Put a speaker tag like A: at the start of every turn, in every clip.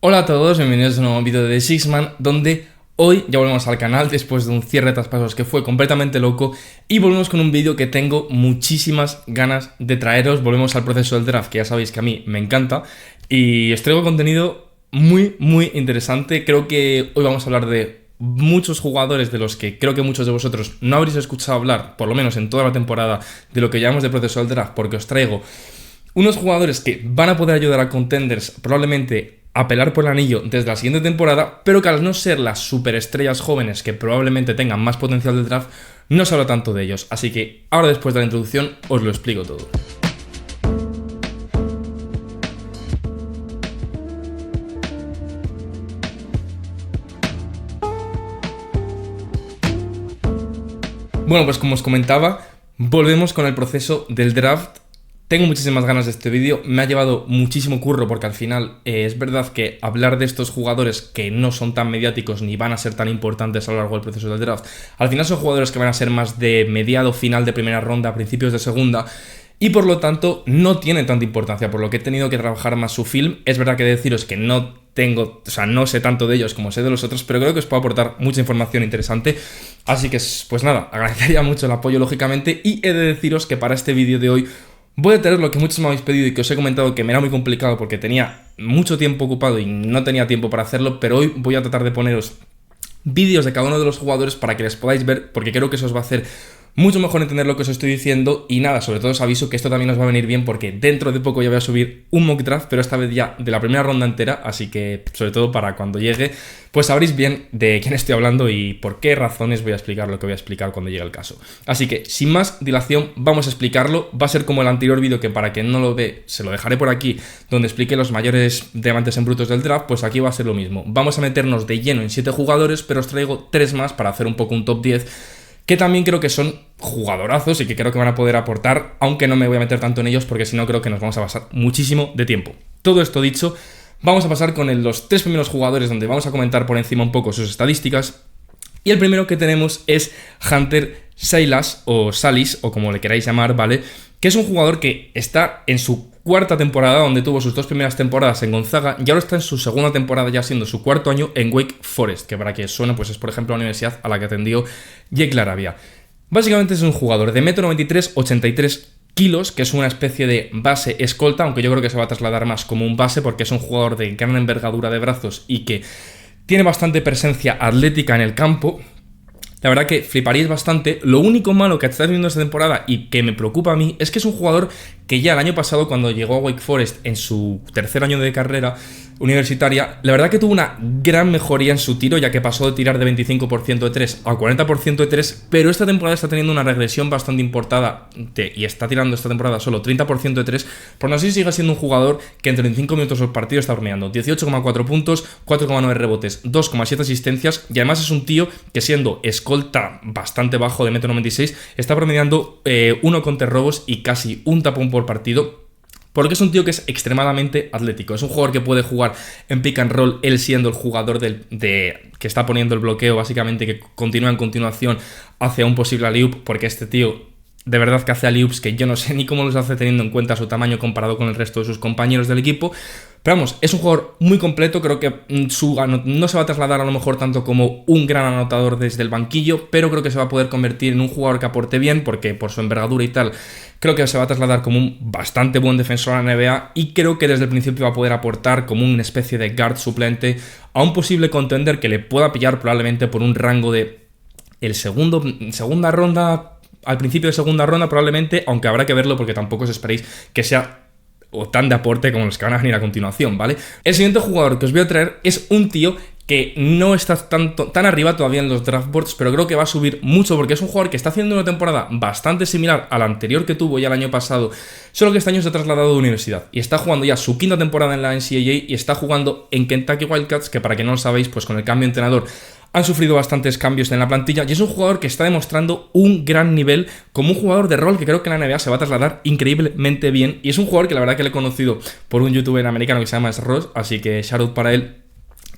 A: Hola a todos, bienvenidos a un nuevo vídeo de Sixman, donde hoy ya volvemos al canal después de un cierre de traspasos que fue completamente loco y volvemos con un vídeo que tengo muchísimas ganas de traeros. Volvemos al proceso del draft, que ya sabéis que a mí me encanta, y os traigo contenido muy interesante. Creo que hoy vamos a hablar de muchos jugadores de los que creo que muchos de vosotros no habréis escuchado hablar, por lo menos en toda la temporada, de lo que llamamos de proceso del draft, porque os traigo unos jugadores que van a poder ayudar a contenders probablemente a pelear por el anillo desde la siguiente temporada, pero que al no ser las superestrellas jóvenes que probablemente tengan más potencial del draft, no se habla tanto de ellos. Así que ahora, después de la introducción, os lo explico todo. Bueno, pues como os comentaba, volvemos con el proceso del draft. Tengo muchísimas ganas de este vídeo, me ha llevado muchísimo curro porque al final es verdad que hablar de estos jugadores que no son tan mediáticos ni van a ser tan importantes a lo largo del proceso del draft, al final son jugadores que van a ser más de mediado final de primera ronda, principios de segunda, y por lo tanto no tienen tanta importancia, por lo que he tenido que trabajar más su film. Es verdad que deciros que no sé tanto de ellos como sé de los otros, pero creo que os puedo aportar mucha información interesante. Así que, pues nada, agradecería mucho el apoyo lógicamente, y he de deciros que para este vídeo de hoy voy a tener lo que muchos me habéis pedido y que os he comentado que me era muy complicado porque tenía mucho tiempo ocupado y no tenía tiempo para hacerlo, pero hoy voy a tratar de poneros vídeos de cada uno de los jugadores para que les podáis ver, porque creo que eso os va a hacer mucho mejor entender lo que os estoy diciendo. Y nada, sobre todo os aviso que esto también os va a venir bien porque dentro de poco ya voy a subir un mock draft, pero esta vez ya de la primera ronda entera, así que sobre todo para cuando llegue, pues sabréis bien de quién estoy hablando y por qué razones voy a explicar lo que voy a explicar cuando llegue el caso. Así que, sin más dilación, vamos a explicarlo. Va a ser como el anterior vídeo, que para quien no lo ve, se lo dejaré por aquí, donde expliqué los mayores diamantes en brutos del draft. Pues aquí va a ser lo mismo. Vamos a meternos de lleno en 7 jugadores, pero os traigo 3 más para hacer un poco un top 10, que también creo que son jugadorazos y que creo que van a poder aportar, aunque no me voy a meter tanto en ellos porque si no creo que nos vamos a pasar muchísimo de tiempo. Todo esto dicho, vamos a pasar con los 3 primeros jugadores, donde vamos a comentar por encima un poco sus estadísticas. Y el primero que tenemos es Hunter Silas, o Salis, o como le queráis llamar, ¿vale? Que es un jugador que está en su cuarta temporada, donde tuvo sus 2 primeras temporadas en Gonzaga, y ahora está en su segunda temporada, ya siendo su cuarto año en Wake Forest, que para que suene, pues es por ejemplo la universidad a la que atendió Jake Laravia. Básicamente es un jugador de 1,93 m, 83 kilos, que es una especie de base escolta, aunque yo creo que se va a trasladar más como un base porque es un jugador de gran envergadura de brazos y que tiene bastante presencia atlética en el campo. La verdad que fliparíais bastante. Lo único malo que está viendo esta temporada y que me preocupa a mí es que es un jugador que ya el año pasado, cuando llegó a Wake Forest en su tercer año de carrera universitaria, la verdad que tuvo una gran mejoría en su tiro, ya que pasó de tirar de 25% de 3 a 40% de 3, pero esta temporada está teniendo una regresión bastante importada y está tirando esta temporada solo 30% de 3, por no sé si sigue siendo un jugador que en 35 minutos por partido está promediando 18,4 puntos, 4,9 rebotes, 2,7 asistencias, y además es un tío que, siendo escolta bastante bajo de 1,96 m, está promediando 1 contra robos y casi un tapón por partido, porque es un tío que es extremadamente atlético. Es un jugador que puede jugar en pick and roll, él siendo el jugador que está poniendo el bloqueo, básicamente, que continúa en continuación hacia un posible alley-oop, porque este tío de verdad que hace alley-oops que yo no sé ni cómo los hace teniendo en cuenta su tamaño comparado con el resto de sus compañeros del equipo. Pero vamos, es un jugador muy completo. Creo que no se va a trasladar a lo mejor tanto como un gran anotador desde el banquillo, pero creo que se va a poder convertir en un jugador que aporte bien, porque por su envergadura y tal, creo que se va a trasladar como un bastante buen defensor a la NBA, y creo que desde el principio va a poder aportar como una especie de guard suplente a un posible contender que le pueda pillar probablemente por un rango de segunda ronda, al principio de segunda ronda probablemente, aunque habrá que verlo porque tampoco os esperéis que sea o tan de aporte como los que van a venir a continuación, ¿vale? El siguiente jugador que os voy a traer es un tío que no está tan arriba todavía en los draft boards, pero creo que va a subir mucho porque es un jugador que está haciendo una temporada bastante similar a la anterior que tuvo ya el año pasado, solo que este año se ha trasladado de universidad y está jugando ya su quinta temporada en la NCAA y está jugando en Kentucky Wildcats, que para que no lo sabéis, pues con el cambio de entrenador han sufrido bastantes cambios en la plantilla, y es un jugador que está demostrando un gran nivel como un jugador de rol que creo que en la NBA se va a trasladar increíblemente bien, y es un jugador que la verdad que le he conocido por un youtuber americano que se llama Ross, así que shout out para él,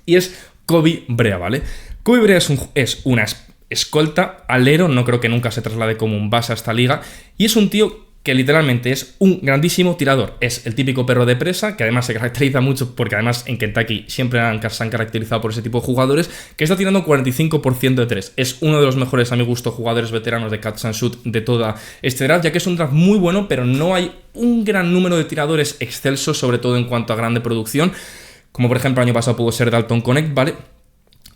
A: y es Kobe Brea, ¿vale? Kobe Brea es una escolta, alero, no creo que nunca se traslade como un base a esta liga, y es un tío que literalmente es un grandísimo tirador. Es el típico perro de presa, que además se caracteriza mucho, porque además en Kentucky siempre se han caracterizado por ese tipo de jugadores, que está tirando 45% de 3. Es uno de los mejores, a mi gusto, jugadores veteranos de catch and shoot de toda este draft, ya que es un draft muy bueno, pero no hay un gran número de tiradores excelsos, sobre todo en cuanto a grande producción, como por ejemplo el año pasado pudo ser Dalton Connect, ¿vale?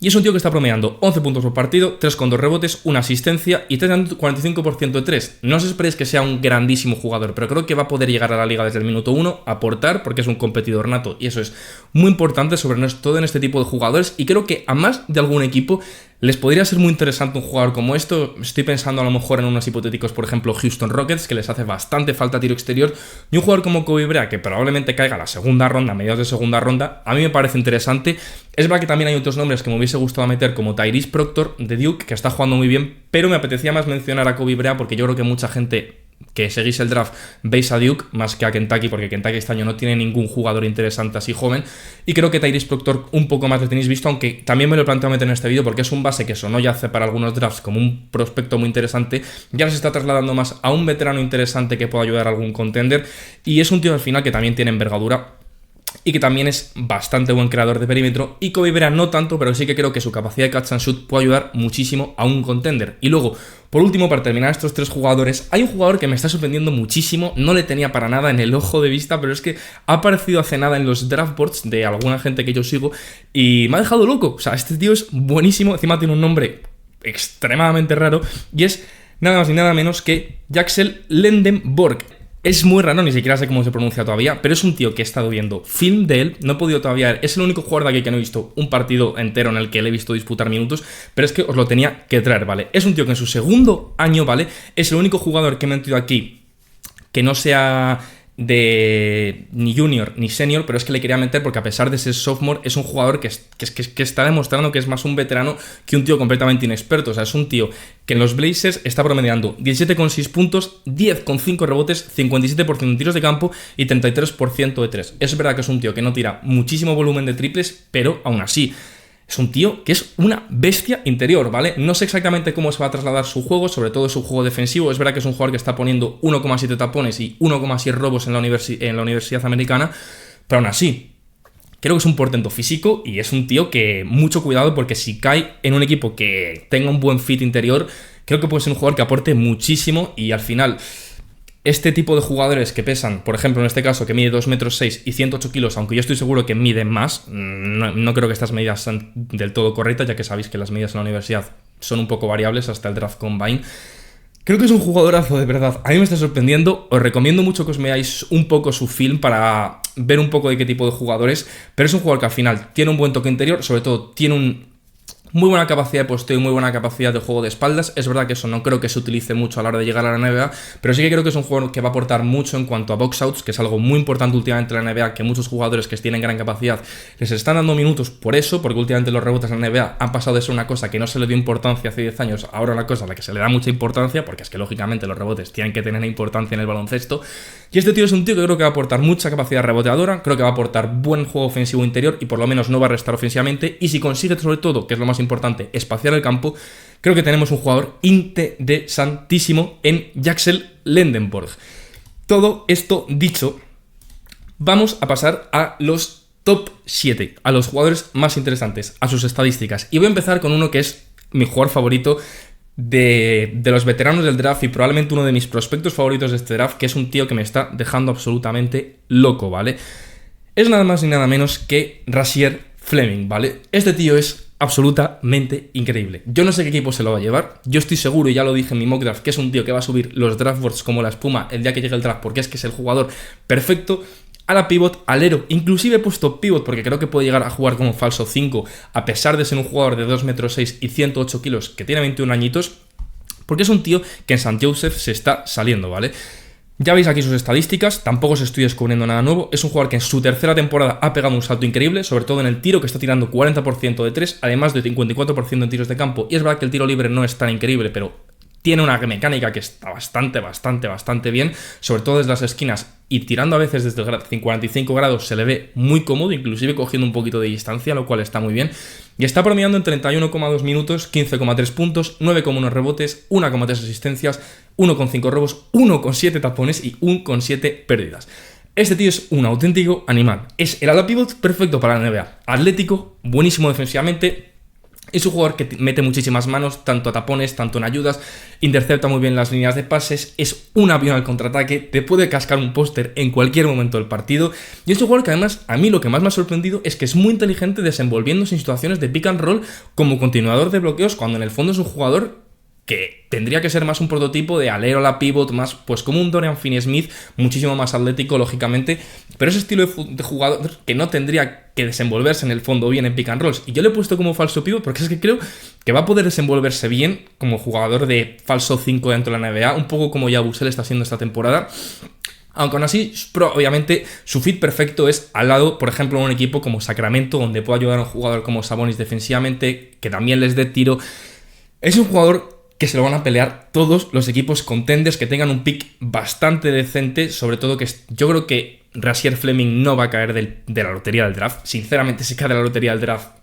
A: Y es un tío que está promediando 11 puntos por partido, 3,2 rebotes, una asistencia y 45% de 3. No os esperéis que sea un grandísimo jugador, pero creo que va a poder llegar a la liga desde el minuto 1, aportar, porque es un competidor nato y eso es muy importante, sobre todo en este tipo de jugadores. Y creo que a más de algún equipo les podría ser muy interesante un jugador como esto. Estoy pensando a lo mejor en unos hipotéticos, por ejemplo, Houston Rockets, que les hace bastante falta tiro exterior, y un jugador como Kobe Bryant, que probablemente caiga a la segunda ronda, a mediados de segunda ronda, a mí me parece interesante. Es verdad que también hay otros nombres que me hubiese gustado meter, como Tyrese Proctor de Duke, que está jugando muy bien, pero me apetecía más mencionar a Kobe Bryant porque yo creo que mucha gente que seguís el draft veis a Duke más que a Kentucky, porque Kentucky este año no tiene ningún jugador interesante así joven, y creo que Tyrese Proctor un poco más lo tenéis visto, aunque también me lo he planteado meter en este vídeo porque es un base que sonó ya hace para algunos drafts como un prospecto muy interesante, ya se está trasladando más a un veterano interesante que pueda ayudar a algún contender, y es un tío al final que también tiene envergadura y que también es bastante buen creador de perímetro, y Kobe Bryant no tanto, pero sí que creo que su capacidad de catch and shoot puede ayudar muchísimo a un contender. Y luego, por último, para terminar estos tres jugadores, hay un jugador que me está sorprendiendo muchísimo, no le tenía para nada en el ojo de vista, pero es que ha aparecido hace nada en los draft boards de alguna gente que yo sigo y me ha dejado loco. O sea, este tío es buenísimo, encima tiene un nombre extremadamente raro y es nada más ni nada menos que Jaxel Lendenborg. Es muy raro, ni siquiera sé cómo se pronuncia todavía, pero es un tío que he estado viendo film de él, no he podido todavía ver, es el único jugador de aquí que no he visto un partido entero en el que le he visto disputar minutos, pero es que os lo tenía que traer, ¿vale? Es un tío que en su segundo año, ¿vale? Es el único jugador que me he metido aquí que no sea de ni junior ni senior, pero es que le quería meter porque a pesar de ser sophomore es un jugador que está demostrando que es más un veterano que un tío completamente inexperto. O sea, es un tío que en los Blazers está promediando 17,6 puntos, 10,5 rebotes, 57% en tiros de campo y 33% de 3. Es verdad que es un tío que no tira muchísimo volumen de triples, pero aún así es un tío que es una bestia interior, ¿vale? No sé exactamente cómo se va a trasladar su juego, sobre todo su juego defensivo. Es verdad que es un jugador que está poniendo 1,7 tapones y 1,6 robos en la universidad americana, pero aún así creo que es un portento físico y es un tío que mucho cuidado, porque si cae en un equipo que tenga un buen fit interior, creo que puede ser un jugador que aporte muchísimo. Y al final este tipo de jugadores que pesan, por ejemplo en este caso que mide 2,6 metros y 108 kilos, aunque yo estoy seguro que miden más, no creo que estas medidas sean del todo correctas, ya que sabéis que las medidas en la universidad son un poco variables hasta el draft combine. Creo que es un jugadorazo, de verdad. A mí me está sorprendiendo. Os recomiendo mucho que os veáis un poco su film para ver un poco de qué tipo de jugadores, pero es un jugador que al final tiene un buen toque interior, sobre todo tiene muy buena capacidad de posteo y muy buena capacidad de juego de espaldas. Es verdad que eso no creo que se utilice mucho a la hora de llegar a la NBA, pero sí que creo que es un jugador que va a aportar mucho en cuanto a box outs, que es algo muy importante últimamente en la NBA, que muchos jugadores que tienen gran capacidad les están dando minutos por eso, porque últimamente los rebotes en la NBA han pasado de ser una cosa que no se le dio importancia hace 10 años, ahora una cosa a la que se le da mucha importancia, porque es que lógicamente los rebotes tienen que tener importancia en el baloncesto. Y este tío es un tío que creo que va a aportar mucha capacidad reboteadora, creo que va a aportar buen juego ofensivo interior y por lo menos no va a restar ofensivamente, y si consigue sobre todo, que es lo más importante, espaciar el campo, creo que tenemos un jugador interesantísimo en Jaxel Lendenborg. Todo esto dicho, vamos a pasar a los top 7, a los jugadores más interesantes, a sus estadísticas, y voy a empezar con uno que es mi jugador favorito de los veteranos del draft y probablemente uno de mis prospectos favoritos de este draft, que es un tío que me está dejando absolutamente loco, ¿vale? Es nada más ni nada menos que Rasheed Fleming, ¿vale? Este tío es absolutamente increíble. Yo no sé qué equipo se lo va a llevar. Yo estoy seguro, y ya lo dije en mi mock draft, que es un tío que va a subir los draft boards como la espuma el día que llegue el draft, porque es que es el jugador perfecto. A la pivot, alero, inclusive he puesto pivot porque creo que puede llegar a jugar como falso 5, a pesar de ser un jugador de 2,6 metros y 108 kilos, que tiene 21 añitos, porque es un tío que en St. Joseph se está saliendo, ¿vale? Ya veis aquí sus estadísticas, tampoco os estoy descubriendo nada nuevo. Es un jugador que en su tercera temporada ha pegado un salto increíble, sobre todo en el tiro, que está tirando 40% de 3, además de 54% en tiros de campo. Y es verdad que el tiro libre no es tan increíble, pero Tiene una mecánica que está bastante bien, sobre todo desde las esquinas y tirando a veces desde 45 grados se le ve muy cómodo, inclusive cogiendo un poquito de distancia, lo cual está muy bien. Y está promediando en 31,2 minutos, 15,3 puntos, 9,1 rebotes, 1,3 asistencias, 1,5 robos, 1,7 tapones y 1,7 pérdidas. Este tío es un auténtico animal. Es el ala pivot perfecto para la NBA. Atlético, buenísimo defensivamente. Es un jugador que mete muchísimas manos, tanto a tapones, tanto en ayudas, intercepta muy bien las líneas de pases, es un avión al contraataque, te puede cascar un póster en cualquier momento del partido, y es un jugador que además, a mí lo que más me ha sorprendido es que es muy inteligente desenvolviéndose en situaciones de pick and roll como continuador de bloqueos, cuando en el fondo es un jugador que tendría que ser más un prototipo de alero a la pivot, más pues como un Dorian Finney-Smith, muchísimo más atlético, lógicamente, pero ese estilo de jugador que no tendría que desenvolverse en el fondo bien en pick and rolls. Y yo le he puesto como falso pivot porque es que creo que va a poder desenvolverse bien como jugador de falso 5 dentro de la NBA, un poco como Yabusel está haciendo esta temporada. Aunque aún así, obviamente, su fit perfecto es al lado, por ejemplo, de un equipo como Sacramento, donde puede ayudar a un jugador como Sabonis defensivamente, que también les dé tiro. Es un jugador que se lo van a pelear todos los equipos contenders que tengan un pick bastante decente, sobre todo que yo creo que Rasheed Fleming no va a caer de la lotería del draft. Sinceramente, si cae de la lotería del draft,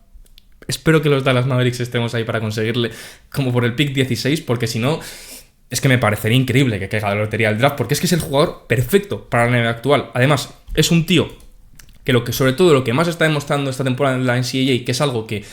A: espero que los Dallas Mavericks estemos ahí para conseguirle como por el pick 16, porque si no, es que me parecería increíble que caiga de la lotería del draft, porque es que es el jugador perfecto para la NBA actual. Además, es un tío que sobre todo lo que más está demostrando esta temporada en la NCAA, que es algo que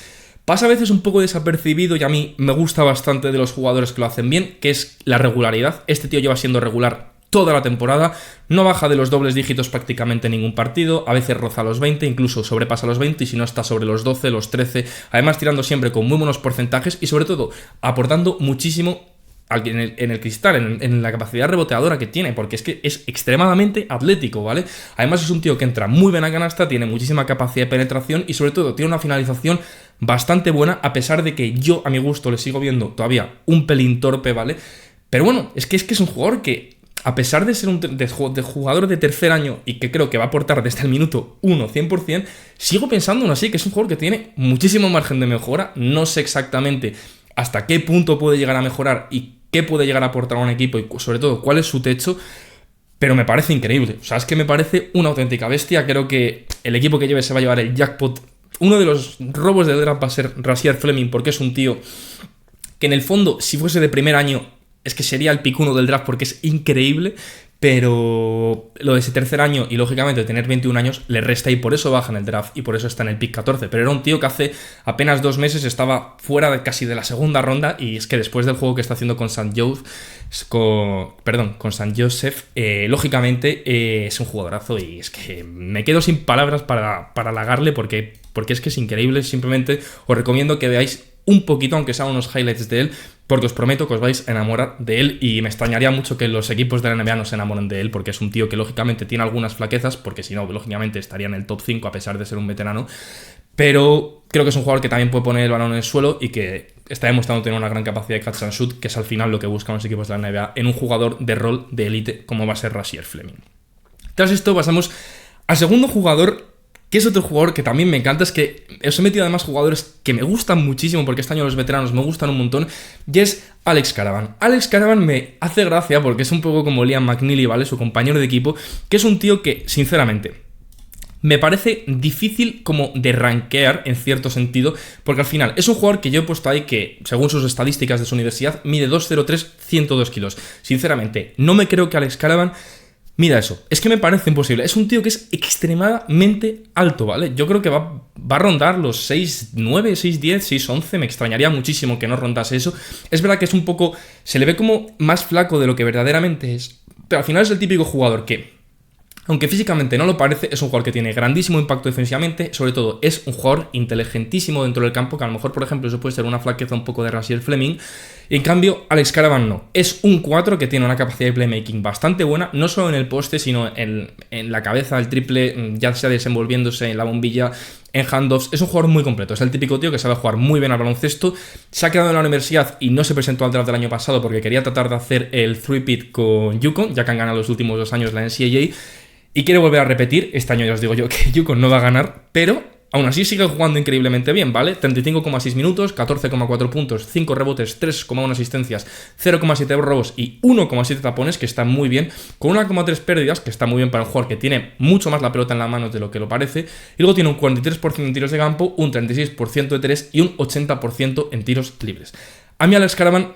A: pasa a veces un poco desapercibido y a mí me gusta bastante de los jugadores que lo hacen bien, que es la regularidad. Este tío lleva siendo regular toda la temporada, no baja de los dobles dígitos prácticamente en ningún partido, a veces roza los 20, incluso sobrepasa los 20 y si no está sobre los 12, los 13, además tirando siempre con muy buenos porcentajes y sobre todo aportando muchísimo en el cristal, en la capacidad reboteadora que tiene, porque es que es extremadamente atlético, ¿vale? Además es un tío que entra muy bien a canasta, tiene muchísima capacidad de penetración y sobre todo tiene una finalización bastante buena, a pesar de que yo a mi gusto le sigo viendo todavía un pelín torpe, ¿vale? Pero bueno, es que es un jugador que, a pesar de ser un jugador de tercer año y que creo que va a aportar desde el minuto 1 100%, sigo pensando aún así que es un jugador que tiene muchísimo margen de mejora. No sé exactamente hasta qué punto puede llegar a mejorar y qué puede llegar a aportar a un equipo y sobre todo cuál es su techo, pero me parece increíble. O sea, es que me parece una auténtica bestia. Creo que el equipo que lleve se va a llevar el jackpot. Uno de los robos del draft va a ser Rasheed Fleming, porque es un tío que en el fondo, si fuese de primer año, es que sería el pick 1 del draft porque es increíble, pero lo de ese tercer año y lógicamente tener 21 años le resta y por eso baja en el draft y por eso está en el pick 14. Pero era un tío que hace apenas 2 meses estaba fuera casi de la segunda ronda y es que después del juego que está haciendo con St. Joseph, lógicamente es un jugadorazo y es que me quedo sin palabras para halagarle porque es que es increíble. Simplemente os recomiendo que veáis un poquito, aunque sean unos highlights de él, porque os prometo que os vais a enamorar de él y me extrañaría mucho que los equipos de la NBA no se enamoren de él, porque es un tío que lógicamente tiene algunas flaquezas, porque si no, lógicamente estaría en el top 5 a pesar de ser un veterano, pero creo que es un jugador que también puede poner el balón en el suelo y que está demostrando tener una gran capacidad de catch and shoot, que es al final lo que buscan los equipos de la NBA en un jugador de rol de élite como va a ser Rasheed Fleming. Tras esto pasamos al segundo jugador, que es otro jugador que también me encanta. Es que os he metido además jugadores que me gustan muchísimo, porque este año los veteranos me gustan un montón, y es Alex Caravan. Alex Caravan me hace gracia porque es un poco como Liam McNeely, ¿vale? Su compañero de equipo, que es un tío que, sinceramente, me parece difícil como de rankear en cierto sentido, porque al final es un jugador que yo he puesto ahí que, según sus estadísticas de su universidad, mide 2'03", 102 kilos. Sinceramente, no me creo que Alex Caravan mida eso. Es que me parece imposible. Es un tío que es extremadamente alto, ¿vale? Yo creo que va a rondar los 6'9", 6'10", 6'11". Me extrañaría muchísimo que no rondase eso. Es verdad que es un poco... se le ve como más flaco de lo que verdaderamente es, pero al final es el típico jugador que, aunque físicamente no lo parece, es un jugador que tiene grandísimo impacto defensivamente, sobre todo es un jugador inteligentísimo dentro del campo, que a lo mejor, por ejemplo, eso puede ser una flaqueza un poco de Rasheed Fleming, y en cambio Alex Caravan no. Es un 4 que tiene una capacidad de playmaking bastante buena, no solo en el poste, sino en la cabeza del triple, ya sea desenvolviéndose en la bombilla, en handoffs. Es un jugador muy completo, es el típico tío que sabe jugar muy bien al baloncesto. Se ha quedado en la universidad y no se presentó al draft del año pasado porque quería tratar de hacer el 3-peat con UConn, ya que han ganado los últimos 2 años la NCAA, y quiere volver a repetir. Este año ya os digo yo que UConn no va a ganar, pero Aún así sigue jugando increíblemente bien, ¿vale? 35,6 minutos, 14,4 puntos, 5 rebotes, 3,1 asistencias, 0,7 robos y 1,7 tapones, que está muy bien, con 1,3 pérdidas, que está muy bien para un jugador que tiene mucho más la pelota en la mano de lo que lo parece, y luego tiene un 43% en tiros de campo, un 36% de 3 y un 80% en tiros libres. A mí Alex Caravan,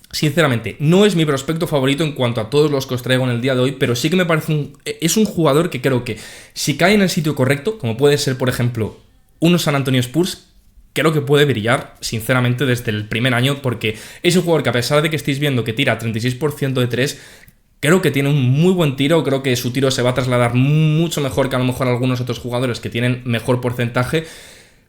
A: sinceramente, no es mi prospecto favorito en cuanto a todos los que os traigo en el día de hoy, pero sí que me parece es un jugador que creo que si cae en el sitio correcto, como puede ser, por ejemplo, unos San Antonio Spurs, creo que puede brillar, sinceramente, desde el primer año, porque es un jugador que, a pesar de que estéis viendo que tira 36% de 3, creo que tiene un muy buen tiro, creo que su tiro se va a trasladar mucho mejor que a lo mejor algunos otros jugadores que tienen mejor porcentaje.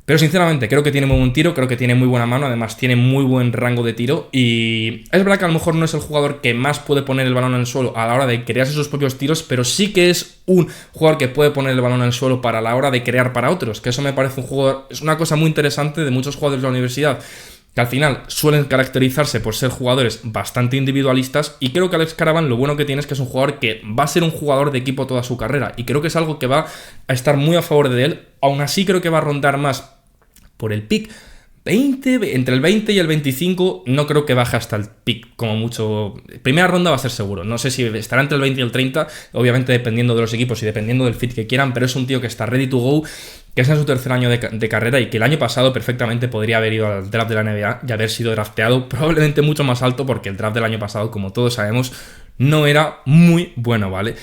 A: Pero sinceramente creo que tiene muy buen tiro, creo que tiene muy buena mano, además tiene muy buen rango de tiro y es verdad que a lo mejor no es el jugador que más puede poner el balón en el suelo a la hora de crearse sus propios tiros, pero sí que es un jugador que puede poner el balón en el suelo para la hora de crear para otros, que eso me parece un jugador, es una cosa muy interesante de muchos jugadores de la universidad, que al final suelen caracterizarse por ser jugadores bastante individualistas, y creo que Alex Caravan lo bueno que tiene es que es un jugador que va a ser un jugador de equipo toda su carrera, y creo que es algo que va a estar muy a favor de él. Aún así creo que va a rondar más por el pick 20, entre el 20 y el 25, no creo que baje hasta el pick, como mucho. Primera ronda va a ser seguro, no sé si estará entre el 20 y el 30, obviamente dependiendo de los equipos y dependiendo del fit que quieran, pero es un tío que está ready to go, que es en su tercer año de carrera y que el año pasado perfectamente podría haber ido al draft de la NBA y haber sido drafteado probablemente mucho más alto, porque el draft del año pasado, como todos sabemos, no era muy bueno, ¿vale?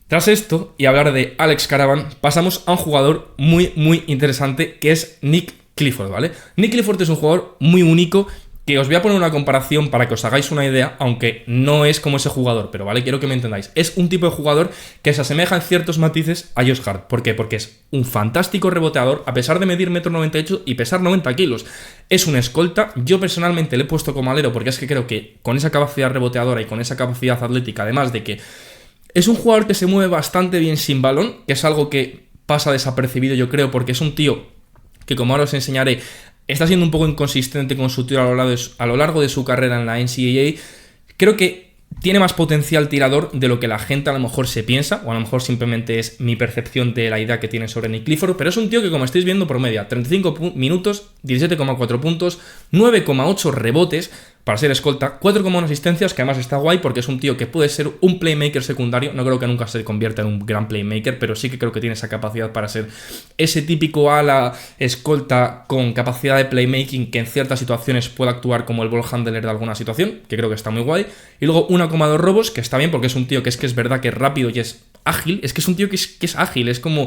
A: Tras esto, y hablar de Alex Caravan, pasamos a un jugador muy interesante, que es Nick Clifford, ¿vale? Nick Clifford es un jugador muy único, que os voy a poner una comparación para que os hagáis una idea, aunque no es como ese jugador, pero vale, quiero que me entendáis. Es un tipo de jugador que se asemeja en ciertos matices a Josh Hart. ¿Por qué? Porque es un fantástico reboteador, a pesar de medir 1,98 m y pesar 90 kilos. Es un escolta, yo personalmente le he puesto como alero, porque es que creo que con esa capacidad reboteadora y con esa capacidad atlética, además de que es un jugador que se mueve bastante bien sin balón, que es algo que pasa desapercibido, yo creo, porque es un tío que, como ahora os enseñaré, está siendo un poco inconsistente con su tiro a lo largo de su carrera en la NCAA. Creo que tiene más potencial tirador de lo que la gente a lo mejor se piensa, o a lo mejor simplemente es mi percepción de la idea que tiene sobre Nick Clifford, pero es un tío que, como estáis viendo, promedia 35 minutos, 17,4 puntos, 9,8 rebotes para ser escolta, 4,1 asistencias, que además está guay porque es un tío que puede ser un playmaker secundario. No creo que nunca se convierta en un gran playmaker, pero sí que creo que tiene esa capacidad para ser ese típico ala escolta con capacidad de playmaking, que en ciertas situaciones puede actuar como el ball handler de alguna situación, que creo que está muy guay. Y luego 1,2 robos, que está bien porque es un tío que es verdad que es rápido y es ágil. Es que es un tío que es ágil, es como...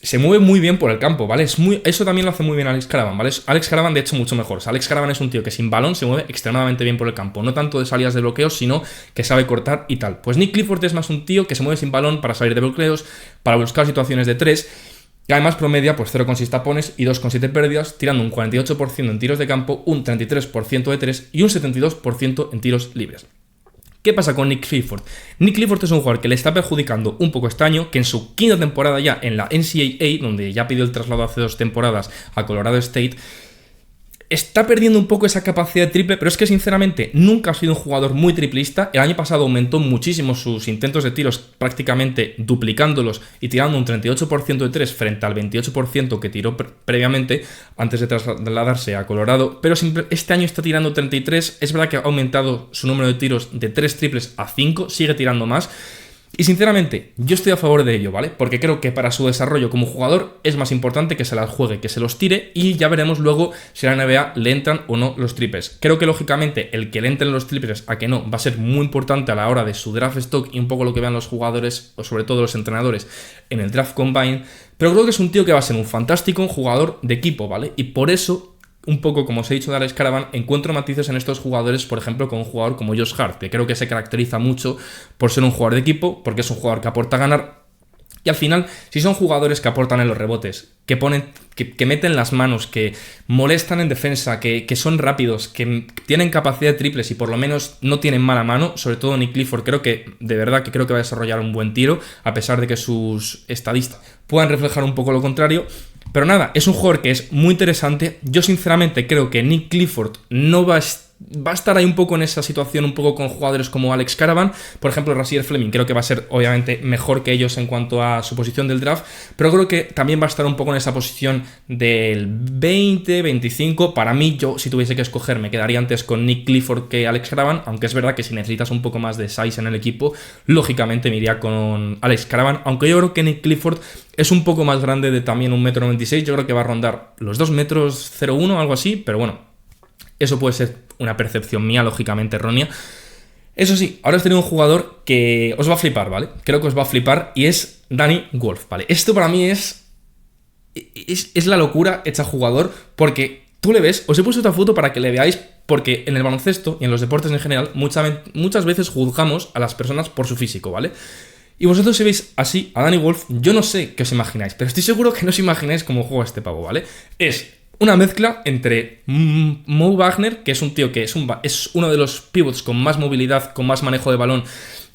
A: se mueve muy bien por el campo, ¿vale? Eso también lo hace muy bien Alex Caravan, ¿vale? Alex Caravan, de hecho, mucho mejor. O sea, Alex Caravan es un tío que sin balón se mueve extremadamente bien por el campo. No tanto de salidas de bloqueos, sino que sabe cortar y tal. Pues Nick Clifford es más un tío que se mueve sin balón para salir de bloqueos, para buscar situaciones de 3, que además promedia pues 0,6 tapones y 2,7 pérdidas, tirando un 48% en tiros de campo, un 33% de 3 y un 72% en tiros libres. ¿Qué pasa con Nick Clifford? Nick Clifford es un jugador que le está perjudicando un poco este año, que en su quinta temporada ya en la NCAA, donde ya pidió el traslado hace 2 temporadas a Colorado State, está perdiendo un poco esa capacidad de triple, pero es que sinceramente nunca ha sido un jugador muy triplista. El año pasado aumentó muchísimo sus intentos de tiros, prácticamente duplicándolos y tirando un 38% de 3 frente al 28% que tiró previamente antes de trasladarse a Colorado, pero este año está tirando 33. Es verdad que ha aumentado su número de tiros de 3 triples a 5, sigue tirando más. Y sinceramente, yo estoy a favor de ello, ¿vale? Porque creo que para su desarrollo como jugador es más importante que se las juegue, que se los tire, y ya veremos luego si a la NBA le entran o no los triples. Creo que lógicamente el que le entren los triples a que no va a ser muy importante a la hora de su draft stock y un poco lo que vean los jugadores, o sobre todo los entrenadores, en el draft combine. Pero creo que es un tío que va a ser un fantástico jugador de equipo, ¿vale? Y por eso, un poco como os he dicho de Alex Caravan, encuentro matices en estos jugadores, por ejemplo, con un jugador como Josh Hart, que creo que se caracteriza mucho por ser un jugador de equipo, porque es un jugador que aporta a ganar. Y al final, si son jugadores que aportan en los rebotes, que meten las manos, que molestan en defensa, que son rápidos, que tienen capacidad de triples y por lo menos no tienen mala mano, sobre todo Nick Clifford, creo que de verdad que creo que va a desarrollar un buen tiro, a pesar de que sus estadísticas puedan reflejar un poco lo contrario. Pero nada, es un jugador que es muy interesante. Yo sinceramente creo que Nick Clifford no va a va a estar ahí un poco en esa situación, un poco con jugadores como Alex Caravan. Por ejemplo, Rasier Fleming creo que va a ser obviamente mejor que ellos en cuanto a su posición del draft, pero creo que también va a estar un poco en esa posición del 20, 25. Para mí, yo si tuviese que escoger me quedaría antes con Nick Clifford que Alex Caravan, aunque es verdad que si necesitas un poco más de size en el equipo, lógicamente me iría con Alex Caravan, aunque yo creo que Nick Clifford es un poco más grande, de también 1,96 m, yo creo que va a rondar los 2,01 m, algo así, pero bueno, eso puede ser una percepción mía, lógicamente errónea. Eso sí, ahora os tenido un jugador que os va a flipar, ¿vale? Creo que os va a flipar y es Danny Wolf, ¿vale? Esto para mí es la locura hecha jugador, porque tú le ves, os he puesto esta foto para que le veáis, porque en el baloncesto y en los deportes en general muchas veces juzgamos a las personas por su físico, ¿vale? Y vosotros si veis así a Danny Wolf, yo no sé qué os imagináis, pero estoy seguro que no os imagináis cómo juega este pavo, ¿vale? Es una mezcla entre Mo Wagner, que es un tío que es uno de los pivots con más movilidad, con más manejo de balón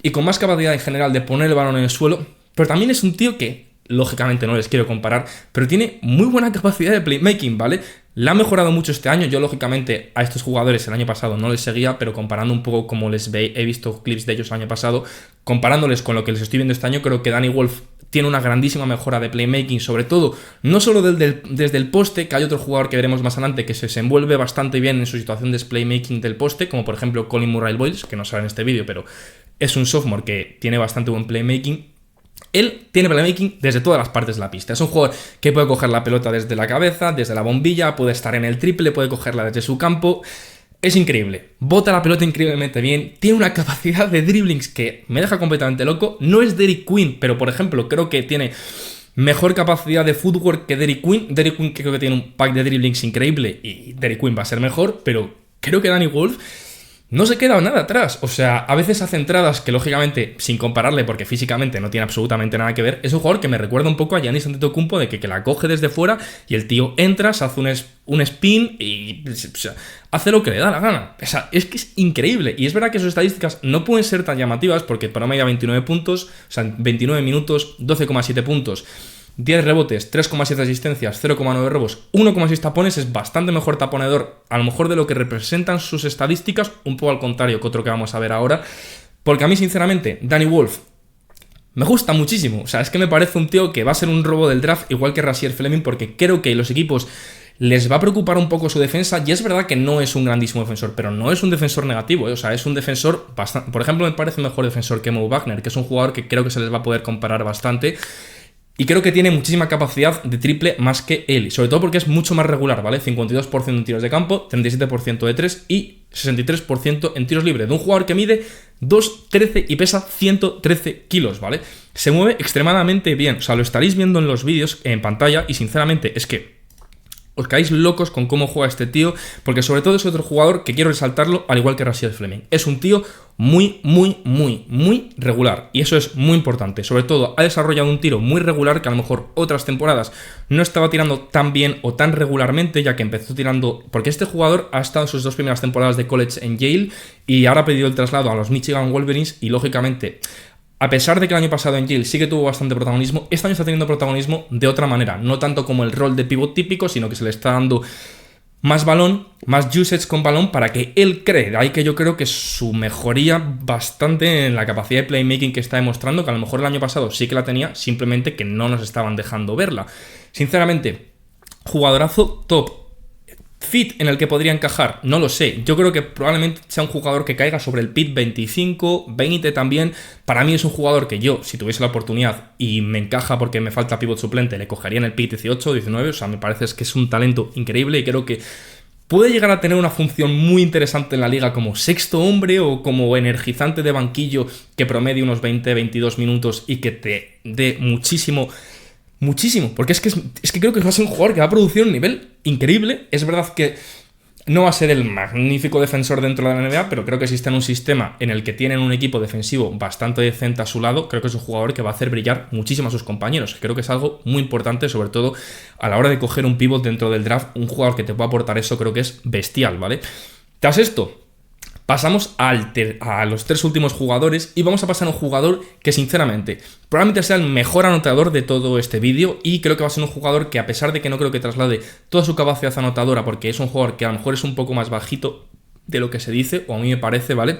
A: y con más capacidad en general de poner el balón en el suelo, pero también es un tío que, lógicamente no les quiero comparar, pero tiene muy buena capacidad de playmaking, ¿vale? La ha mejorado mucho este año. Yo, lógicamente, a estos jugadores el año pasado no les seguía, pero comparando un poco como he visto clips de ellos el año pasado, comparándoles con lo que les estoy viendo este año, creo que Danny Wolf tiene una grandísima mejora de playmaking, sobre todo, no solo desde el poste, que hay otro jugador que veremos más adelante que se desenvuelve bastante bien en su situación de playmaking del poste, como por ejemplo Colin Murray-Boyles, que no sale en este vídeo, pero es un sophomore que tiene bastante buen playmaking. Él tiene playmaking desde todas las partes de la pista. Es un jugador que puede coger la pelota desde la cabeza, desde la bombilla, puede estar en el triple, puede cogerla desde su campo. Es increíble. Bota la pelota increíblemente bien. Tiene una capacidad de dribblings que me deja completamente loco. No es Derrick Queen, pero por ejemplo creo que tiene mejor capacidad de footwork que Derrick Queen. Derrick Queen creo que tiene un pack de dribblings increíble y Derrick Queen va a ser mejor, pero creo que Danny Wolf no se queda nada atrás. O sea, a veces hace entradas que, lógicamente, sin compararle, porque físicamente no tiene absolutamente nada que ver, es un jugador que me recuerda un poco a Giannis Antetokounmpo, de que la coge desde fuera y el tío entra, se hace un spin y hace lo que le da la gana. O sea, es que es increíble. Y es verdad que sus estadísticas no pueden ser tan llamativas, porque promedia 29 puntos, o sea, 29 minutos, 12,7 puntos. 10 rebotes, 3,7 asistencias, 0,9 robos, 1,6 tapones. Es bastante mejor taponedor, a lo mejor de lo que representan sus estadísticas, un poco al contrario que otro que vamos a ver ahora. Porque a mí, sinceramente, Danny Wolf me gusta muchísimo. O sea, es que me parece un tío que va a ser un robo del draft, igual que Rasier Fleming, porque creo que los equipos les va a preocupar un poco su defensa. Y es verdad que no es un grandísimo defensor, pero no es un defensor negativo, ¿eh? O sea, es un defensor bastante... Por ejemplo, me parece mejor defensor que Mo Wagner, que es un jugador que creo que se les va a poder comparar bastante. Y creo que tiene muchísima capacidad de triple más que él, sobre todo porque es mucho más regular, ¿vale? 52% en tiros de campo, 37% de 3 y 63% en tiros libres, de un jugador que mide 2,13 y pesa 113 kilos, ¿vale? Se mueve extremadamente bien. O sea, lo estaréis viendo en los vídeos en pantalla y sinceramente es que os caéis locos con cómo juega este tío, porque sobre todo es otro jugador que quiero resaltarlo, al igual que Rasier Fleming. Es un tío muy regular, y eso es muy importante. Sobre todo ha desarrollado un tiro muy regular que a lo mejor otras temporadas no estaba tirando tan bien o tan regularmente, ya que empezó tirando... Porque este jugador ha estado en sus 2 primeras temporadas de college en Yale y ahora ha pedido el traslado a los Michigan Wolverines y lógicamente... A pesar de que el año pasado en Yale sí que tuvo bastante protagonismo, este año está teniendo protagonismo de otra manera, no tanto como el rol de pivot típico, sino que se le está dando más balón, más usage con balón para que él cree. De ahí que yo creo que su mejoría bastante en la capacidad de playmaking que está demostrando, que a lo mejor el año pasado sí que la tenía, simplemente que no nos estaban dejando verla. Sinceramente, jugadorazo top. Fit en el que podría encajar, no lo sé. Yo creo que probablemente sea un jugador que caiga sobre el pit 25, 20 también. Para mí es un jugador que yo, si tuviese la oportunidad y me encaja porque me falta pivot suplente, le cogería en el pit 18, 19. O sea, me parece que es un talento increíble y creo que puede llegar a tener una función muy interesante en la liga como sexto hombre o como energizante de banquillo que promedie unos 20, 22 minutos y que te dé muchísimo, porque es que creo que va a ser un jugador que va a producir un nivel increíble. Es verdad que no va a ser el magnífico defensor dentro de la NBA, pero creo que si está en un sistema en el que tienen un equipo defensivo bastante decente a su lado, creo que es un jugador que va a hacer brillar muchísimo a sus compañeros. Creo que es algo muy importante, sobre todo a la hora de coger un pivot dentro del draft, un jugador que te pueda aportar eso creo que es bestial, ¿vale? Tras esto, pasamos a los 3 últimos jugadores y vamos a pasar a un jugador que sinceramente probablemente sea el mejor anotador de todo este vídeo y creo que va a ser un jugador que, a pesar de que no creo que traslade toda su capacidad anotadora porque es un jugador que a lo mejor es un poco más bajito, de lo que se dice, o a mí me parece, ¿vale?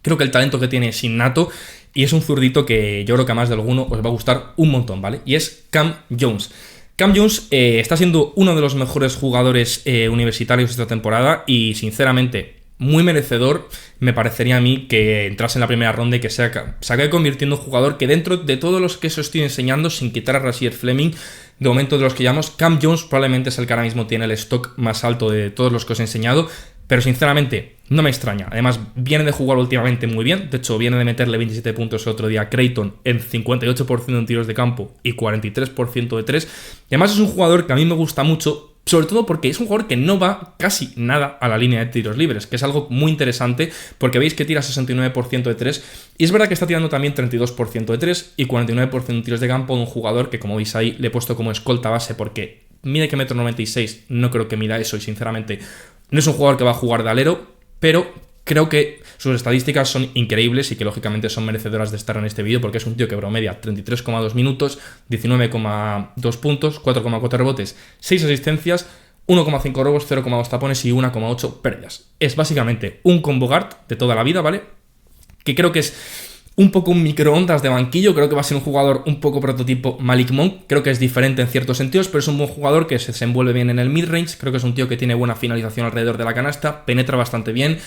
A: Creo que el talento que tiene es innato y es un zurdito que yo creo que a más de alguno os va a gustar un montón, ¿vale? Y es Cam Jones. Cam Jones está siendo uno de los mejores jugadores universitarios esta temporada y sinceramente muy merecedor me parecería a mí que entrase en la primera ronda y que se acabe convirtiendo en un jugador que dentro de todos los que os estoy enseñando, sin quitar a Rasheed Fleming, de momento de los que llamamos, Cam Jones probablemente es el que ahora mismo tiene el stock más alto de todos los que os he enseñado, pero sinceramente no me extraña. Además viene de jugar últimamente muy bien, de hecho viene de meterle 27 puntos el otro día a Creighton en 58% en tiros de campo y 43% de 3, y además es un jugador que a mí me gusta mucho, sobre todo porque es un jugador que no va casi nada a la línea de tiros libres, que es algo muy interesante porque veis que tira 69% de 3 y es verdad que está tirando también 32% de 3 y 49% de tiros de campo, un jugador que como veis ahí le he puesto como escolta base porque mide que 1,96 m, no creo que mida eso y sinceramente no es un jugador que va a jugar de alero, pero creo que sus estadísticas son increíbles y que lógicamente son merecedoras de estar en este vídeo porque es un tío que promedia 33,2 minutos, 19,2 puntos, 4,4 rebotes, 6 asistencias, 1,5 robos, 0,2 tapones y 1,8 pérdidas. Es básicamente un combo guard de toda la vida, ¿vale? Que creo que es un poco un microondas de banquillo, creo que va a ser un jugador un poco prototipo Malik Monk, creo que es diferente en ciertos sentidos, pero es un buen jugador que se desenvuelve bien en el midrange, creo que es un tío que tiene buena finalización alrededor de la canasta, penetra bastante bien,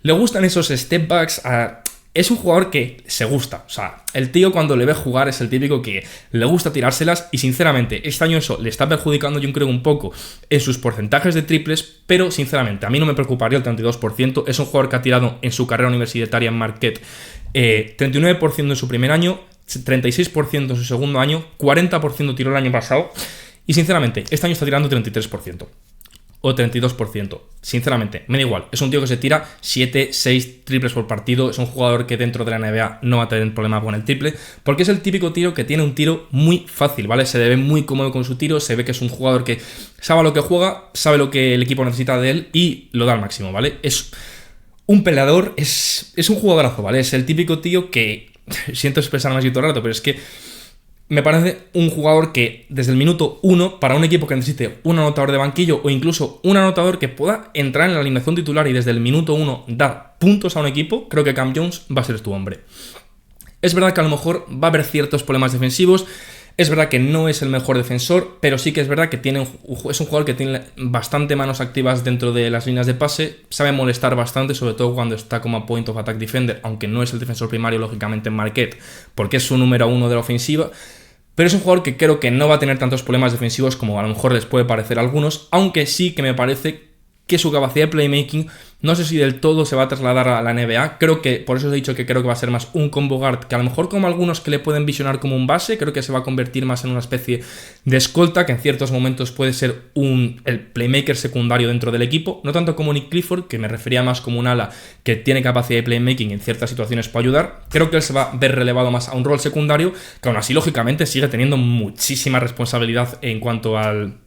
A: le gustan esos step backs, es un jugador que se gusta, o sea, el tío cuando le ve jugar es el típico que le gusta tirárselas y sinceramente este año eso le está perjudicando yo creo un poco en sus porcentajes de triples, pero sinceramente a mí no me preocuparía el 32%, es un jugador que ha tirado en su carrera universitaria en Marquette 39% en su primer año, 36% en su segundo año, 40% tiró el año pasado y sinceramente este año está tirando 33%. O 32%. Sinceramente, me da igual. Es un tío que se tira 7, 6 triples por partido. Es un jugador que dentro de la NBA no va a tener problema con el triple. Porque es el típico tiro que tiene un tiro muy fácil, ¿vale? Se ve muy cómodo con su tiro. Se ve que es un jugador que sabe lo que juega, sabe lo que el equipo necesita de él y lo da al máximo, ¿vale? Es un peleador, es un jugadorazo, ¿vale? Es el típico tío que... Siento expresarme así todo el rato, pero es que... Me parece un jugador que desde el minuto 1, para un equipo que necesite un anotador de banquillo o incluso un anotador que pueda entrar en la alineación titular y desde el minuto 1 dar puntos a un equipo, creo que Cam Jones va a ser tu hombre. Es verdad que a lo mejor va a haber ciertos problemas defensivos, es verdad que no es el mejor defensor, pero sí que es verdad que es un jugador que tiene bastante manos activas dentro de las líneas de pase, sabe molestar bastante, sobre todo cuando está como point of attack defender, aunque no es el defensor primario lógicamente en Marquette, porque es su número 1 de la ofensiva. Pero es un jugador que creo que no va a tener tantos problemas defensivos como a lo mejor les puede parecer a algunos, aunque sí que me parece que su capacidad de playmaking no sé si del todo se va a trasladar a la NBA. Creo que, por eso os he dicho que creo que va a ser más un combo guard, que a lo mejor como algunos que le pueden visionar como un base, creo que se va a convertir más en una especie de escolta, que en ciertos momentos puede ser el playmaker secundario dentro del equipo, no tanto como Nick Clifford, que me refería más como un ala que tiene capacidad de playmaking en ciertas situaciones para ayudar. Creo que él se va a ver relevado más a un rol secundario, que aún así lógicamente sigue teniendo muchísima responsabilidad en cuanto al...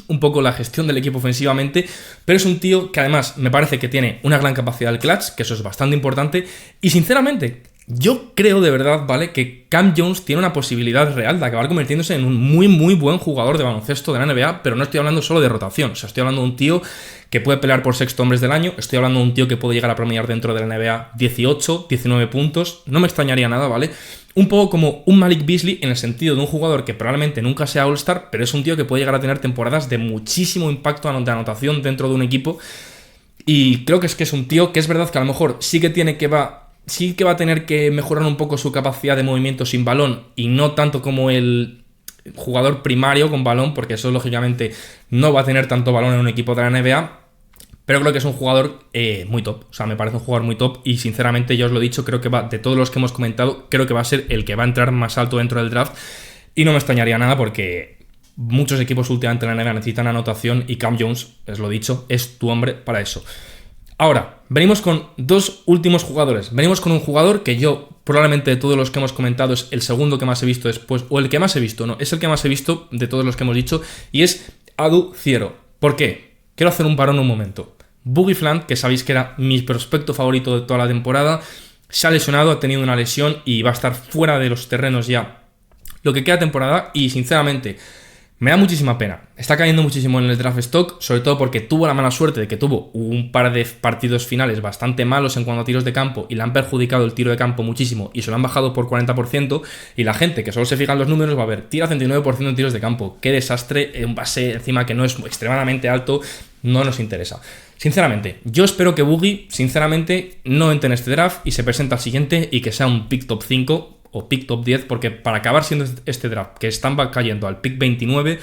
A: un poco la gestión del equipo ofensivamente, pero es un tío que además me parece que tiene una gran capacidad del clutch, que eso es bastante importante, y sinceramente yo creo de verdad, ¿vale?, que Cam Jones tiene una posibilidad real de acabar convirtiéndose en un muy muy buen jugador de baloncesto de la NBA, pero no estoy hablando solo de rotación, o sea, estoy hablando de un tío que puede pelear por sexto hombres del año, estoy hablando de un tío que puede llegar a promediar dentro de la NBA 18, 19 puntos, no me extrañaría nada, ¿vale? Un poco como un Malik Beasley en el sentido de un jugador que probablemente nunca sea All-Star, pero es un tío que puede llegar a tener temporadas de muchísimo impacto de anotación dentro de un equipo. Y creo que es un tío que es verdad que a lo mejor sí que va a tener que mejorar un poco su capacidad de movimiento sin balón y no tanto como el jugador primario con balón, porque eso lógicamente no va a tener tanto balón en un equipo de la NBA. Pero creo que es un jugador muy top, o sea, me parece un jugador muy top y sinceramente ya os lo he dicho, creo que de todos los que hemos comentado, creo que va a ser el que va a entrar más alto dentro del draft y no me extrañaría nada porque muchos equipos últimamente en la NBA necesitan anotación y Cam Jones, os lo he dicho, es tu hombre para eso. Ahora, venimos con dos últimos jugadores, venimos con un jugador que yo probablemente de todos los que hemos comentado es el segundo que más he visto después, o el que más he visto, no, es el que más he visto de todos los que hemos dicho y es Adou Thiero. ¿Por qué? Quiero hacer un parón un momento. Boogie Flant, que sabéis que era mi prospecto favorito de toda la temporada, se ha lesionado, ha tenido una lesión y va a estar fuera de los terrenos ya lo que queda temporada y sinceramente Me da muchísima pena. Está cayendo muchísimo en el draft stock, sobre todo porque tuvo la mala suerte de que tuvo un par de partidos finales bastante malos en cuanto a tiros de campo y le han perjudicado el tiro de campo muchísimo y se lo han bajado por 40%, y la gente que solo se fija en los números va a ver, tira 39% en tiros de campo. Qué desastre, un base encima que no es extremadamente alto, no nos interesa. Sinceramente, yo espero que Boogie, sinceramente, no entre en este draft y se presente al siguiente y que sea un pick top 5 o pick top 10, porque para acabar siendo este draft que están cayendo al pick 29,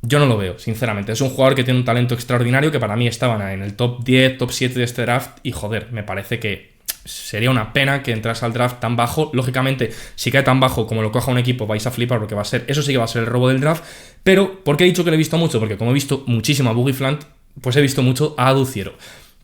A: yo no lo veo, sinceramente. Es un jugador que tiene un talento extraordinario que para mí estaban en el top 10, top 7 de este draft y joder, me parece que sería una pena que entrase al draft tan bajo. Lógicamente, si cae tan bajo como lo coja un equipo vais a flipar porque va a ser, eso sí que va a ser el robo del draft. Pero, ¿por qué he dicho que lo he visto mucho? Porque como he visto muchísimo a Boogie Flant, pues he visto mucho a Adu Thiero.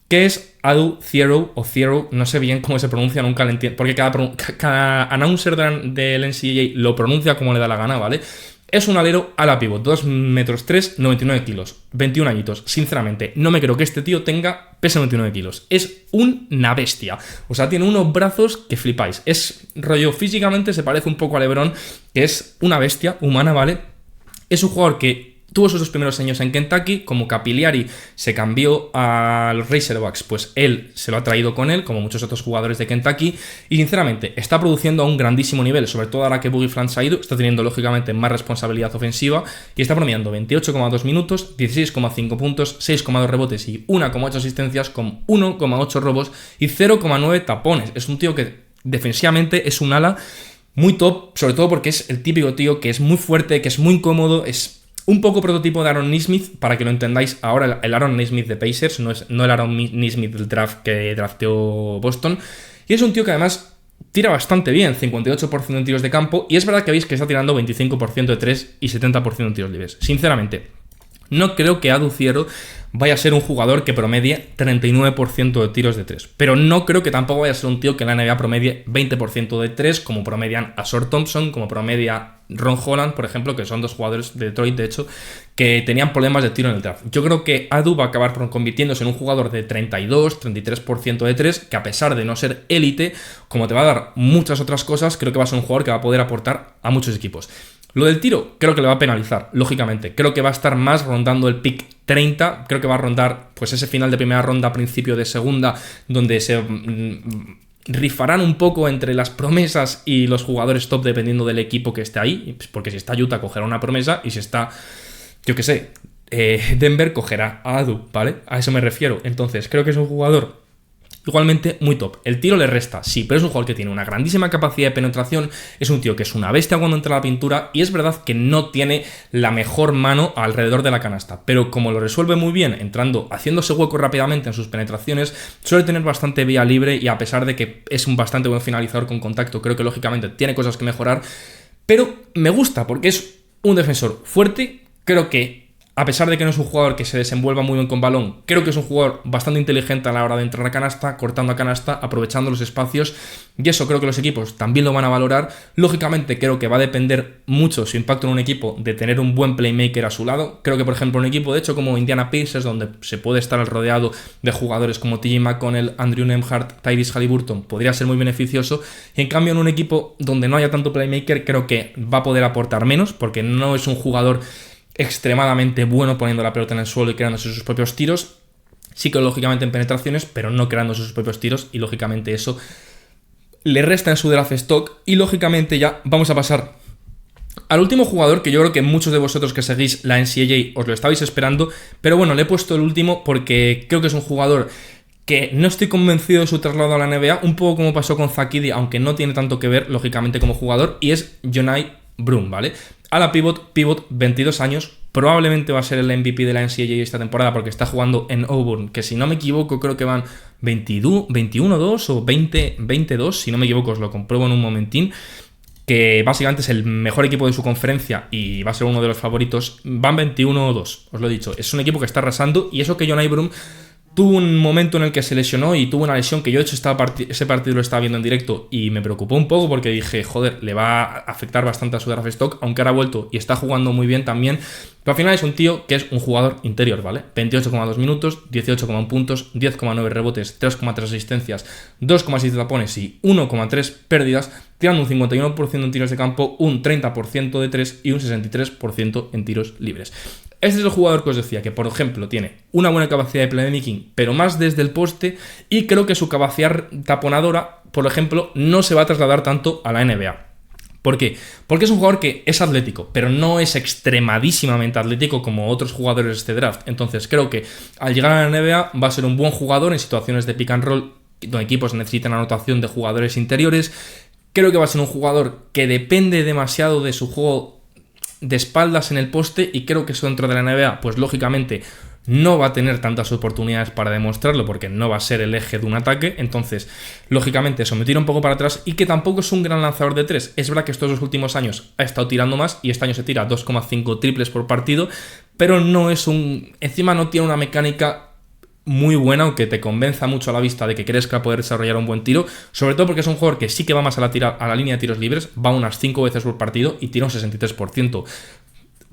A: ¿Qué es Adu Thiero o Thiero? No sé bien cómo se pronuncia, nunca lo entiendo, porque cada announcer del NCAA lo pronuncia como le da la gana, ¿vale? Es un alero ala pivot, 2 metros 3, 99 kilos, 21 añitos. Sinceramente, no me creo que este tío pese 99 kilos. Es una bestia. O sea, tiene unos brazos que flipáis. Es rollo, físicamente se parece un poco a LeBron, que es una bestia humana, ¿vale? Es un jugador que tuvo sus 2 primeros años en Kentucky, como Capillari se cambió a los Razorbacks, pues él se lo ha traído con él, como muchos otros jugadores de Kentucky, y sinceramente está produciendo a un grandísimo nivel, sobre todo ahora que Boogie Flant se ha ido, está teniendo lógicamente más responsabilidad ofensiva, y está promediando 28,2 minutos, 16,5 puntos, 6,2 rebotes y 1,8 asistencias, con 1,8 robos y 0,9 tapones. Es un tío que defensivamente es un ala muy top, sobre todo porque es el típico tío que es muy fuerte, que es muy cómodo, es un poco prototipo de Aaron Nesmith, para que lo entendáis ahora, el Aaron Nesmith de Pacers, no el Aaron Nesmith del draft que drafteó Boston. Y es un tío que además tira bastante bien, 58% en tiros de campo, y es verdad que veis que está tirando 25% de 3 y 70% en tiros libres. Sinceramente, no creo que Adu Thiero vaya a ser un jugador que promedie 39% de tiros de 3. Pero no creo que tampoco vaya a ser un tío que en la NBA promedie 20% de 3, como promedian Ausar Thompson, como promedia Ron Holland, por ejemplo, que son 2 jugadores de Detroit, de hecho, que tenían problemas de tiro en el draft. Yo creo que Adu va a acabar convirtiéndose en un jugador de 32-33% de 3, que a pesar de no ser élite, como te va a dar muchas otras cosas, creo que va a ser un jugador que va a poder aportar a muchos equipos. Lo del tiro creo que le va a penalizar, lógicamente. Creo que va a estar más rondando el pick 30. Creo que va a rondar pues ese final de primera ronda, principio de segunda, donde se rifarán un poco entre las promesas y los jugadores top dependiendo del equipo que esté ahí. Porque si está Utah cogerá una promesa y si está, yo qué sé, Denver cogerá a Adu, ¿vale? A eso me refiero. Entonces creo que es un jugador igualmente muy top. El tiro le resta, sí, pero es un jugador que tiene una grandísima capacidad de penetración, es un tío que es una bestia cuando entra a la pintura, y es verdad que no tiene la mejor mano alrededor de la canasta, pero como lo resuelve muy bien entrando, haciéndose hueco rápidamente en sus penetraciones, suele tener bastante vía libre, y a pesar de que es un bastante buen finalizador con contacto, creo que lógicamente tiene cosas que mejorar, pero me gusta porque es un defensor fuerte. Creo que a pesar de que no es un jugador que se desenvuelva muy bien con balón, creo que es un jugador bastante inteligente a la hora de entrar a canasta, cortando a canasta, aprovechando los espacios, y eso creo que los equipos también lo van a valorar. Lógicamente creo que va a depender mucho su impacto en un equipo de tener un buen playmaker a su lado. Creo que por ejemplo un equipo de hecho como Indiana Pacers, donde se puede estar rodeado de jugadores como TJ McConnell, Andrew Nembhard, Tyrese Haliburton, podría ser muy beneficioso, y en cambio en un equipo donde no haya tanto playmaker creo que va a poder aportar menos, porque no es un jugador extremadamente bueno poniendo la pelota en el suelo y creándose sus propios tiros. Sí que lógicamente en penetraciones, pero no creándose sus propios tiros, y lógicamente eso le resta en su draft stock. Y lógicamente ya vamos a pasar al último jugador, que yo creo que muchos de vosotros que seguís la NCAA os lo estabais esperando, pero bueno, le he puesto el último porque creo que es un jugador que no estoy convencido de su traslado a la NBA, un poco como pasó con Zach Edey, aunque no tiene tanto que ver lógicamente como jugador, y es Johni Broome, ¿vale? A la pivot, 22 años, probablemente va a ser el MVP de la NCAA esta temporada porque está jugando en Auburn, que si no me equivoco creo que van 21-2 o 20-2, si no me equivoco os lo compruebo en un momentín, que básicamente es el mejor equipo de su conferencia y va a ser uno de los favoritos. Van 21-2, os lo he dicho, es un equipo que está arrasando, y eso que Johni Broome Tuvo un momento en el que se lesionó y tuvo una lesión que yo de hecho ese partido lo estaba viendo en directo y me preocupó un poco porque dije, joder, le va a afectar bastante a su draft stock, aunque ahora ha vuelto y está jugando muy bien también. Pero al final es un tío que es un jugador interior, ¿vale? 28,2 minutos, 18,1 puntos, 10,9 rebotes, 3,3 asistencias, 2,6 tapones y 1,3 pérdidas, tirando un 51% en tiros de campo, un 30% de 3 y un 63% en tiros libres. Este es el jugador que os decía, que por ejemplo tiene una buena capacidad de playmaking, pero más desde el poste, y creo que su capacidad taponadora, por ejemplo, no se va a trasladar tanto a la NBA. ¿Por qué? Porque es un jugador que es atlético, pero no es extremadísimamente atlético como otros jugadores de este draft. Entonces creo que al llegar a la NBA va a ser un buen jugador en situaciones de pick and roll, donde equipos necesitan anotación de jugadores interiores. Creo que va a ser un jugador que depende demasiado de su juego de espaldas en el poste, y creo que eso dentro de la NBA, pues lógicamente no va a tener tantas oportunidades para demostrarlo porque no va a ser el eje de un ataque. Entonces, lógicamente eso me tira un poco para atrás, y que tampoco es un gran lanzador de 3. Es verdad que estos 2 últimos años ha estado tirando más y este año se tira 2,5 triples por partido, pero no es un... encima no tiene una mecánica muy buena, aunque te convenza mucho a la vista de que crees que va a poder desarrollar un buen tiro, sobre todo porque es un jugador que sí que va más a la línea de tiros libres, va unas 5 veces por partido y tira un 63%.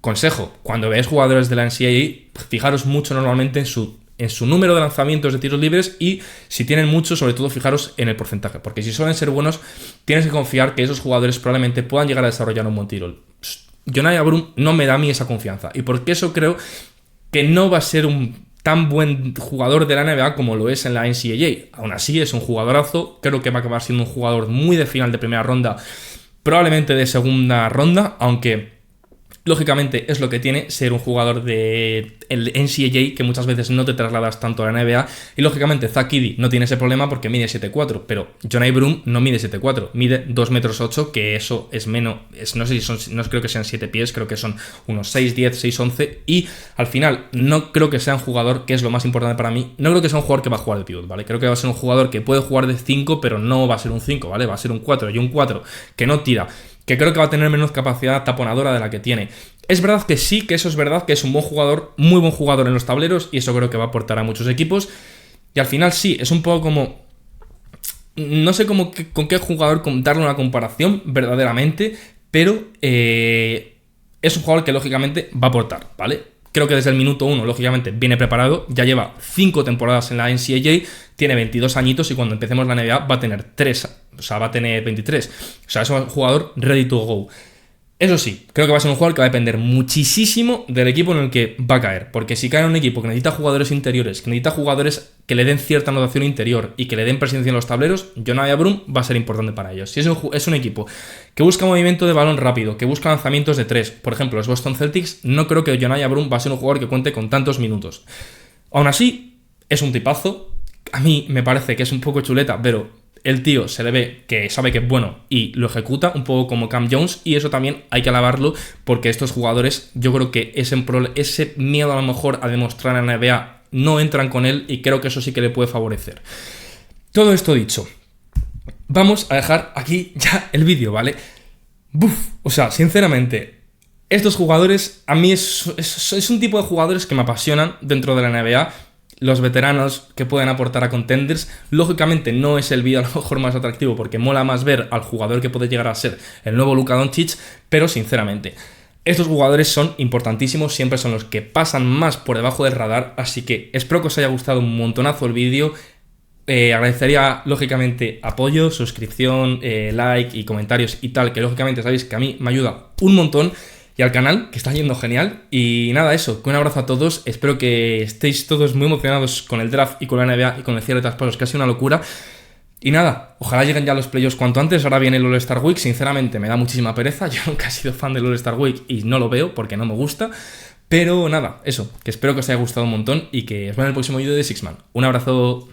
A: Consejo, cuando veáis jugadores de la NCAA, fijaros mucho normalmente en su número de lanzamientos de tiros libres, y si tienen mucho, sobre todo fijaros en el porcentaje, porque si suelen ser buenos, tienes que confiar que esos jugadores probablemente puedan llegar a desarrollar un buen tiro. John Brum no me da a mí esa confianza, y porque eso creo que no va a ser un tan buen jugador de la NBA como lo es en la NCAA. Aún así es un jugadorazo, creo que va a acabar siendo un jugador muy de final de primera ronda, probablemente de segunda ronda, aunque lógicamente es lo que tiene ser un jugador de el NCAA, que muchas veces no te trasladas tanto a la NBA, y lógicamente Zach Edey no tiene ese problema porque mide 7'4", pero John Brum no mide 7'4", mide 2,8 metros, que eso es menos, no sé si son, no creo que sean 7 pies, creo que son unos 6'10", 6'11", y al final no creo que sea un jugador, que es lo más importante para mí, no creo que sea un jugador que va a jugar de pivot, ¿vale? Creo que va a ser un jugador que puede jugar de 5, pero no va a ser un 5, ¿vale? Va a ser un 4, y un 4 que no tira, que creo que va a tener menos capacidad taponadora de la que tiene. Es verdad que sí, que eso es verdad, que es un buen jugador, muy buen jugador en los tableros, y eso creo que va a aportar a muchos equipos. Y al final sí, es un poco como... no sé con qué jugador darle una comparación verdaderamente, pero es un jugador que lógicamente va a aportar, ¿vale? Creo que desde el minuto 1, lógicamente, viene preparado, ya lleva 5 temporadas en la NCAA, tiene 22 añitos, y cuando empecemos la NBA va a tener 3, o sea, va a tener 23. O sea, es un jugador ready to go. Eso sí, creo que va a ser un jugador que va a depender muchísimo del equipo en el que va a caer, porque si cae en un equipo que necesita jugadores interiores, que necesita jugadores que le den cierta anotación interior y que le den presencia en los tableros, John Brum va a ser importante para ellos. Si es un equipo que busca movimiento de balón rápido, que busca lanzamientos de 3, por ejemplo, los Boston Celtics, no creo que John Brum va a ser un jugador que cuente con tantos minutos. Aún así, es un tipazo. A mí me parece que es un poco chuleta, pero el tío se le ve que sabe que es bueno y lo ejecuta, un poco como Cam Jones, y eso también hay que alabarlo, porque estos jugadores, yo creo que ese miedo a lo mejor a demostrar en la NBA no entran con él, y creo que eso sí que le puede favorecer. Todo esto dicho, vamos a dejar aquí ya el vídeo, ¿vale? O sea, sinceramente, estos jugadores a mí es un tipo de jugadores que me apasionan dentro de la NBA. Los veteranos que pueden aportar a contenders. Lógicamente no es el vídeo a lo mejor más atractivo, porque mola más ver al jugador que puede llegar a ser el nuevo Luka Doncic, pero sinceramente estos jugadores son importantísimos, siempre son los que pasan más por debajo del radar, así que espero que os haya gustado un montonazo el vídeo. Agradecería lógicamente apoyo, suscripción, like y comentarios y tal, que lógicamente sabéis que a mí me ayuda un montón, y al canal, que está yendo genial. Y nada, eso, que un abrazo a todos. Espero que estéis todos muy emocionados con el draft y con la NBA y con el cierre de traspasos, que ha sido una locura. Y nada, ojalá lleguen ya los playoffs cuanto antes. Ahora viene el All-Star Week, sinceramente me da muchísima pereza. Yo nunca he sido fan del All-Star Week y no lo veo porque no me gusta. Pero nada, eso, que espero que os haya gustado un montón y que os vea en el próximo vídeo de Sixman. Un abrazo.